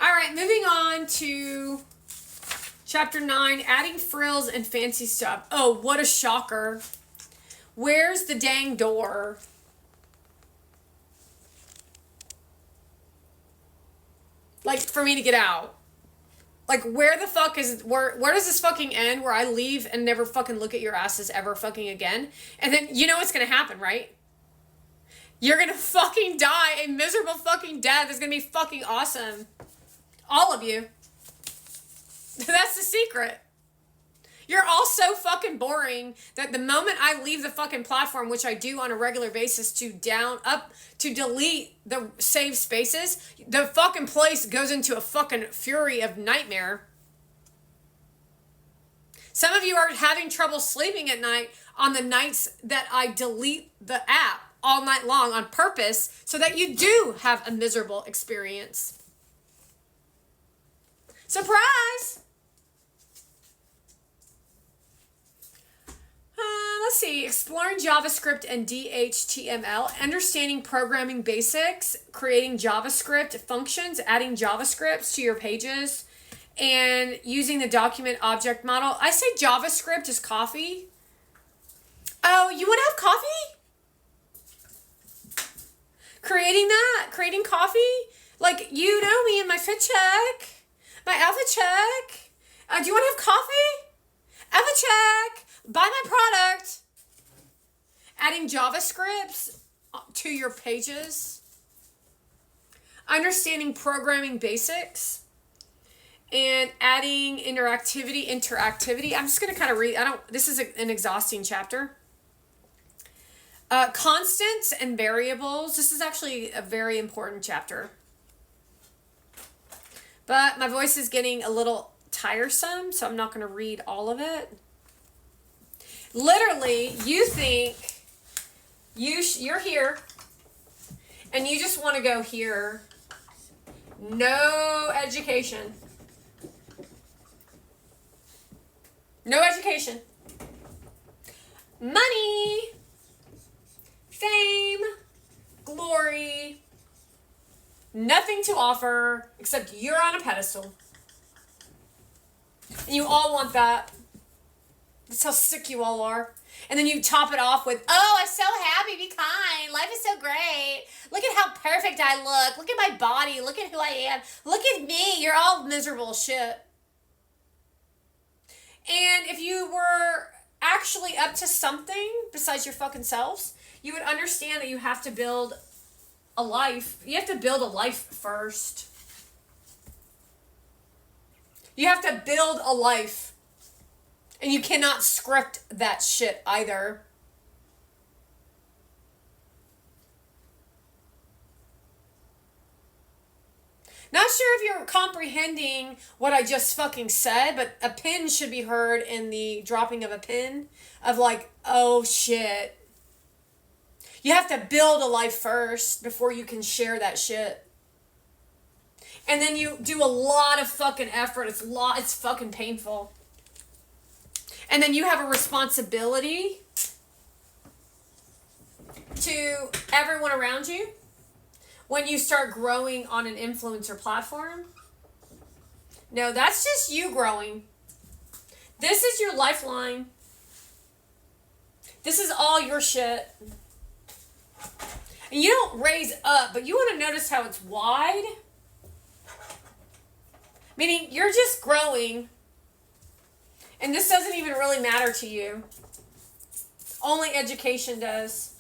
All right, moving on to chapter 9, adding frills and fancy stuff. Oh, what a shocker. Where's the dang door? Like, for me to get out. Like, where the fuck is... Where does this fucking end where I leave and never fucking look at your asses ever fucking again? And then, you know what's gonna happen, right? You're gonna fucking die a miserable fucking death. It's gonna be fucking awesome. All of you. That's the secret. You're all so fucking boring that the moment I leave the fucking platform, which I do on a regular basis to delete the save spaces, the fucking place goes into a fucking fury of nightmare. Some of you are having trouble sleeping at night on the nights that I delete the app all night long on purpose so that you do have a miserable experience. Surprise! Let's see. Exploring JavaScript and DHTML. Understanding programming basics. Creating JavaScript functions. Adding JavaScripts to your pages. And using the document object model. I say JavaScript is coffee. Oh, you want to have coffee? Creating that? Creating coffee? Like, you know me and my fit check. My outfit check. Do you want to have coffee? Outfit check. Buy my product. Adding JavaScripts to your pages. Understanding programming basics. And adding interactivity. I'm just going to kind of read. This is an exhausting chapter. Constants and variables. This is actually a very important chapter. But my voice is getting a little tiresome, so I'm not going to read all of it. Literally, you think you're here, and you just want to go here. No education. No education. Money. Fame. Glory. Nothing to offer except you're on a pedestal. And you all want that. That's how sick you all are. And then you top it off with, oh, I'm so happy, be kind. Life is so great. Look at how perfect I look. Look at my body. Look at who I am. Look at me. You're all miserable as shit. And if you were actually up to something besides your fucking selves, you would understand that you have to build a life. You have to build a life first. You have to build a life. And you cannot script that shit either. Not sure if you're comprehending what I just fucking said, but a pin should be heard in the dropping of a pin of like, oh shit. You have to build a life first before you can share that shit. And then you do a lot of fucking effort. It's fucking painful. And then you have a responsibility to everyone around you when you start growing on an influencer platform. No, that's just you growing. This is your lifeline. This is all your shit. And you don't raise up, but you want to notice how it's wide. Meaning you're just growing. And this doesn't even really matter to you. Only education does.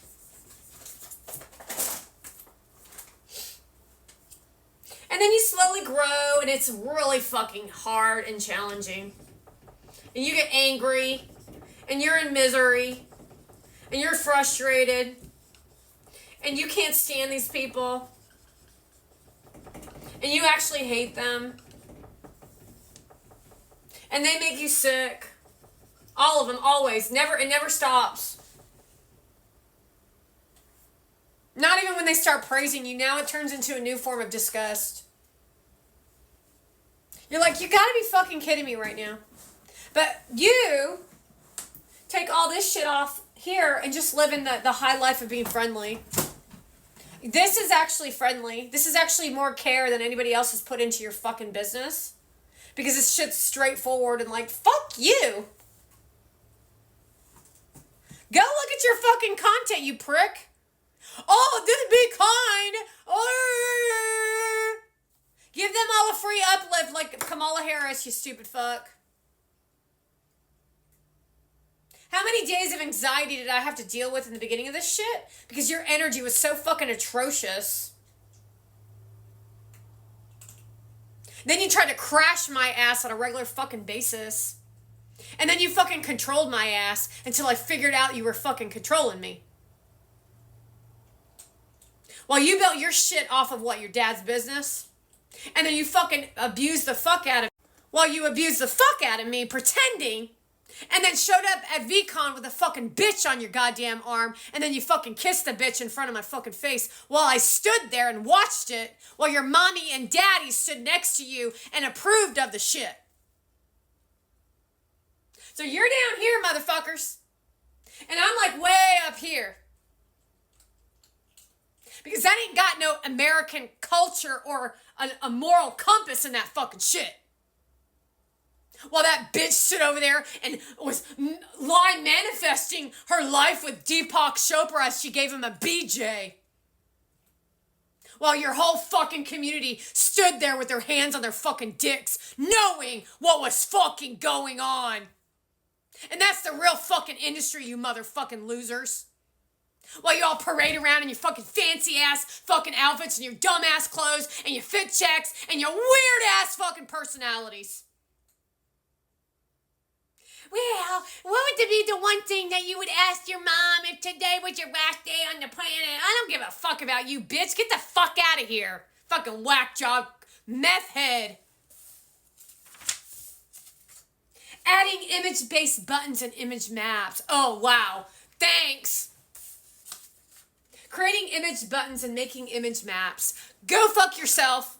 And then you slowly grow, and it's really fucking hard and challenging. And you get angry, and you're in misery, and you're frustrated, and you can't stand these people, and you actually hate them. And they make you sick. All of them, always. It never stops. Not even when they start praising you. Now it turns into a new form of disgust. You're like, you gotta be fucking kidding me right now. But you take all this shit off here and just live in the high life of being friendly. This is actually friendly. This is actually more care than anybody else has put into your fucking business. Because this shit's straightforward and like, fuck you. Go look at your fucking content, you prick. Oh, this be kind. Oh. Give them all a free uplift like Kamala Harris, you stupid fuck. How many days of anxiety did I have to deal with in the beginning of this shit? Because your energy was so fucking atrocious. Then you tried to crash my ass on a regular fucking basis. And then you fucking controlled my ass until I figured out you were fucking controlling me. While you built your shit off of what, your dad's business? And then you fucking abused the fuck out of me. While you abused the fuck out of me pretending. And then showed up at VCon with a fucking bitch on your goddamn arm. And then you fucking kissed the bitch in front of my fucking face. While I stood there and watched it. While your mommy and daddy stood next to you and approved of the shit. So you're down here, motherfuckers. And I'm like way up here. Because that ain't got no American culture or a moral compass in that fucking shit. While that bitch stood over there and was line manifesting her life with Deepak Chopra as she gave him a BJ. While your whole fucking community stood there with their hands on their fucking dicks, knowing what was fucking going on. And that's the real fucking industry, you motherfucking losers. While you all parade around in your fucking fancy ass fucking outfits and your dumb ass clothes and your fit checks and your weird ass fucking personalities. Well, what would be the one thing that you would ask your mom if today was your last day on the planet? I don't give a fuck about you, bitch. Get the fuck out of here. Fucking whack job meth head. Adding image-based buttons and image maps. Oh, wow. Thanks. Creating image buttons and making image maps. Go fuck yourself.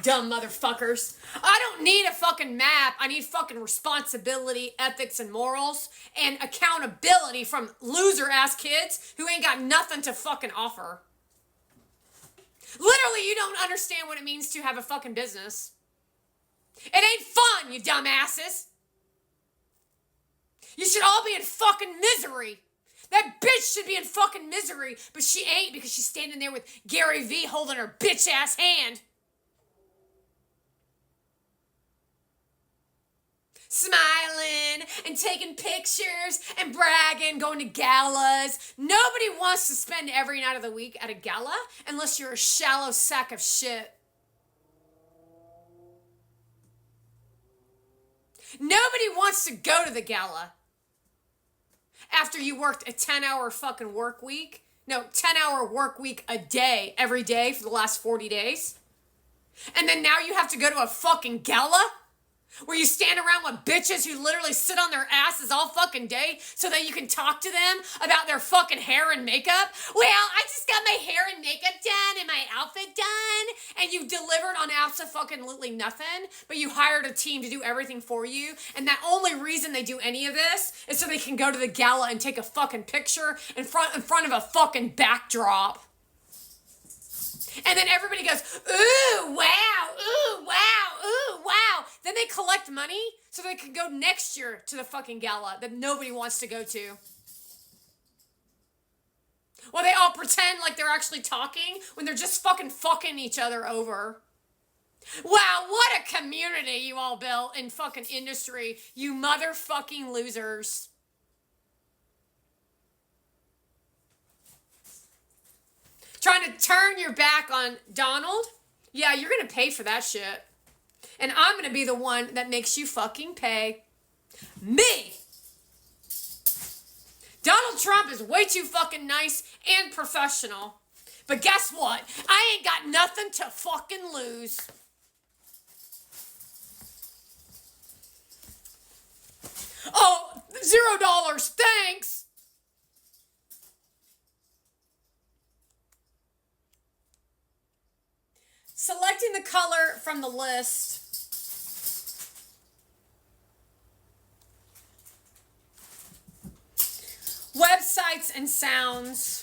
Dumb motherfuckers. I don't need a fucking map. I need fucking responsibility, ethics, and morals, and accountability from loser-ass kids who ain't got nothing to fucking offer. Literally, you don't understand what it means to have a fucking business. It ain't fun, you dumbasses. You should all be in fucking misery. That bitch should be in fucking misery, but she ain't because she's standing there with Gary V holding her bitch-ass hand. Smiling and taking pictures and bragging, going to galas. Nobody wants to spend every night of the week at a gala unless you're a shallow sack of shit. Nobody wants to go to the gala after you worked a 10-hour fucking work week. No, 10-hour work week a day, every day for the last 40 days. And then now you have to go to a fucking gala where you stand around with bitches who literally sit on their asses all fucking day so that you can talk to them about their fucking hair and makeup. Well, I just got my hair and makeup done and my outfit done. And you delivered on abso-fucking-lutely nothing, but you hired a team to do everything for you. And the only reason they do any of this is so they can go to the gala and take a fucking picture in front of a fucking backdrop. And then everybody goes, ooh, wow, ooh, wow, ooh, wow. Then they collect money so they can go next year to the fucking gala that nobody wants to go to. Well, they all pretend like they're actually talking when they're just fucking each other over. Wow, what a community you all built in fucking industry, you motherfucking losers. Trying to turn your back on Donald? Yeah, you're going to pay for that shit. And I'm going to be the one that makes you fucking pay. Me! Donald Trump is way too fucking nice and professional. But guess what? I ain't got nothing to fucking lose. Oh, $0, thanks! Selecting the color from the list. Websites and sounds.